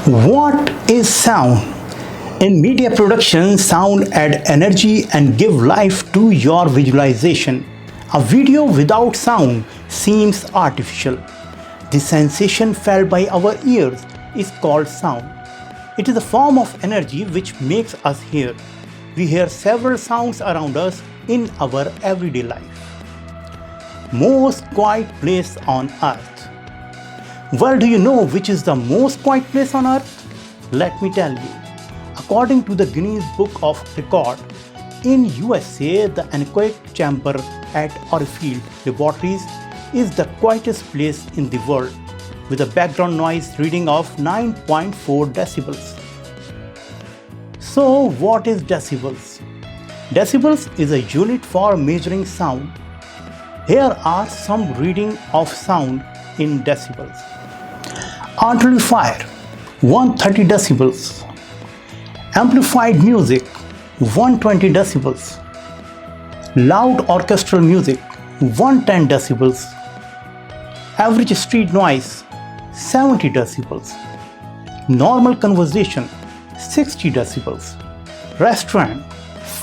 What is sound? In media production, sound add energy and give life to your visualization. A video without sound seems artificial. The sensation felt by our ears is called sound. It is a form of energy which makes us hear. We hear several sounds around us in our everyday life. Most quiet place on earth. Well, do you know which is the most quiet place on earth? Let me tell you. According to the Guinness Book of Record, in USA, the anechoic chamber at Orfield Laboratories is the quietest place in the world, with a background noise reading of 9.4 decibels. So, what is decibels? Decibels is a unit for measuring sound. Here are some reading of sound in decibels. Amplifier 130 decibels. Amplified music 120 decibels. Loud orchestral music 110 decibels. Average street noise 70 decibels. Normal conversation 60 decibels. Restaurant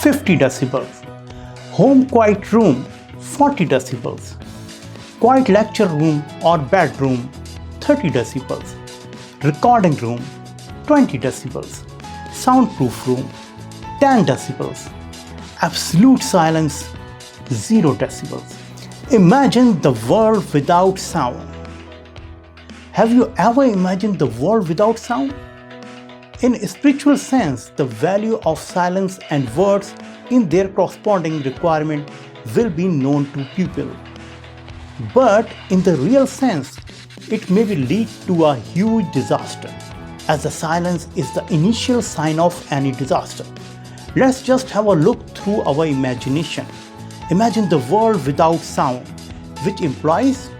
50 decibels. Home quiet room 40 decibels. Quiet lecture room or bedroom 30 decibels. Recording room 20 decibels. Soundproof room 10 decibels. Absolute silence 0 decibels. Imagine the world without sound. Have you ever imagined the world without sound? In a spiritual sense, the value of silence and words in their corresponding requirement will be known to people. But in the real sense, it may lead to a huge disaster, as the silence is the initial sign of any disaster. Let's just have a look through our imagination. Imagine the world without sound, which implies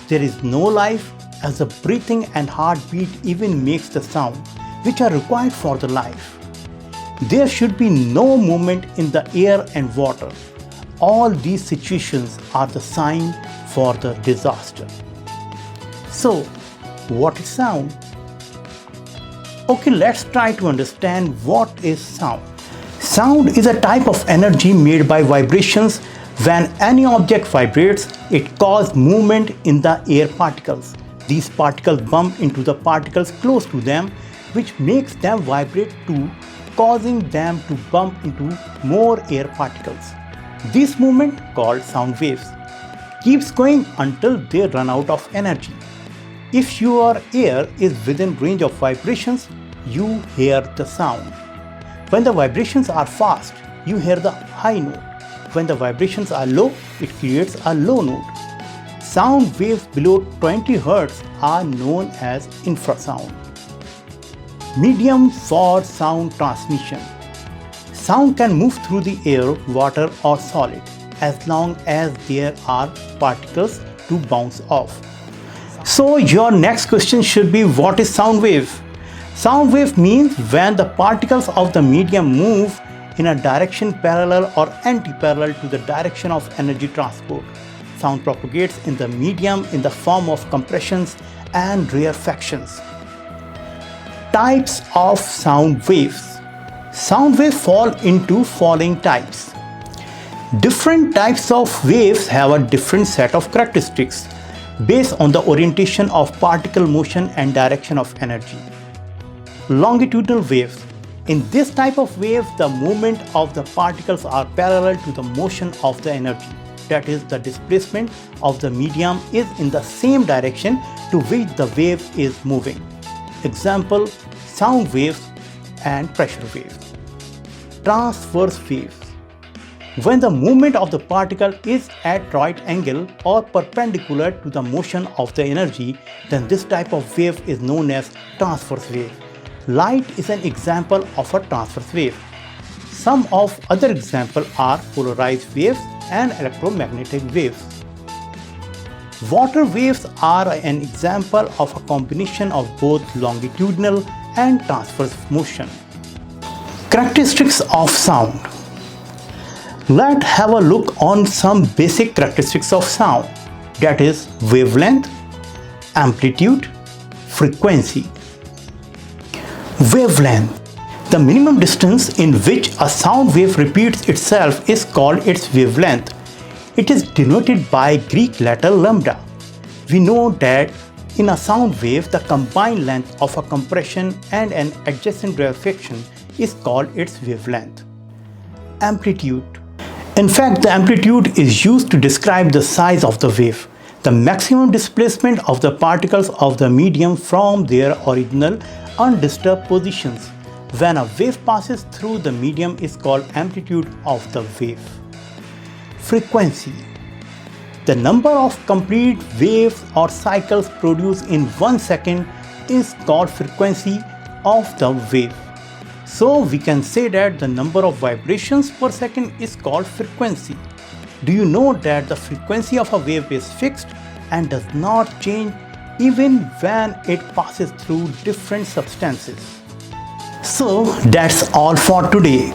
there is no life, as the breathing and heartbeat even makes the sound, which are required for the life. There should be no movement in the air and water. All these situations are the sign for the disaster. So, what is sound? Okay, let's try to understand what is sound. Sound is a type of energy made by vibrations. When any object vibrates, it causes movement in the air particles. These particles bump into the particles close to them, which makes them vibrate too, causing them to bump into more air particles. This movement, called sound waves, keeps going until they run out of energy. If your ear is within range of vibrations, you hear the sound. When the vibrations are fast, you hear the high note. When the vibrations are low, it creates a low note. Sound waves below 20 Hz are known as infrasound. Medium for sound transmission. Sound can move through the air, water or solid as long as there are particles to bounce off. So your next question should be, what is sound wave? Sound wave means when the particles of the medium move in a direction parallel or anti-parallel to the direction of energy transport. Sound propagates in the medium in the form of compressions and rarefactions. Types of sound waves. Sound waves fall into following types. Different types of waves have a different set of characteristics based on the orientation of particle motion and direction of energy. Longitudinal waves. In this type of wave, the movement of the particles are parallel to the motion of the energy. That is, the displacement of the medium is in the same direction to which the wave is moving. Example, sound waves and pressure waves. Transverse waves. When the movement of the particle is at right angle or perpendicular to the motion of the energy, then this type of wave is known as transverse wave. Light is an example of a transverse wave. Some of other examples are polarized waves and electromagnetic waves. Water waves are an example of a combination of both longitudinal and transverse motion. Characteristics of sound. Let's have a look on some basic characteristics of sound, that is wavelength, amplitude, frequency. Wavelength. The minimum distance in which a sound wave repeats itself is called its wavelength. It is denoted by Greek letter lambda. We know that in a sound wave, the combined length of a compression and an adjacent rarefaction is called its wavelength. Amplitude. In fact, the amplitude is used to describe the size of the wave, the maximum displacement of the particles of the medium from their original undisturbed positions. When a wave passes through the medium is called amplitude of the wave. Frequency. The number of complete waves or cycles produced in 1 second is called frequency of the wave. So we can say that the number of vibrations per second is called frequency. Do you know that the frequency of a wave is fixed and does not change even when it passes through different substances? So that's all for today.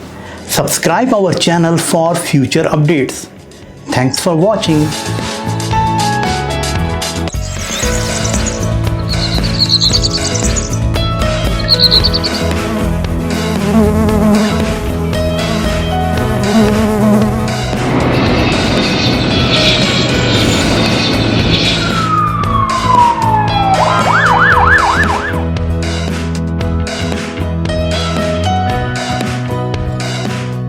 Subscribe our channel for future updates. Thanks for watching.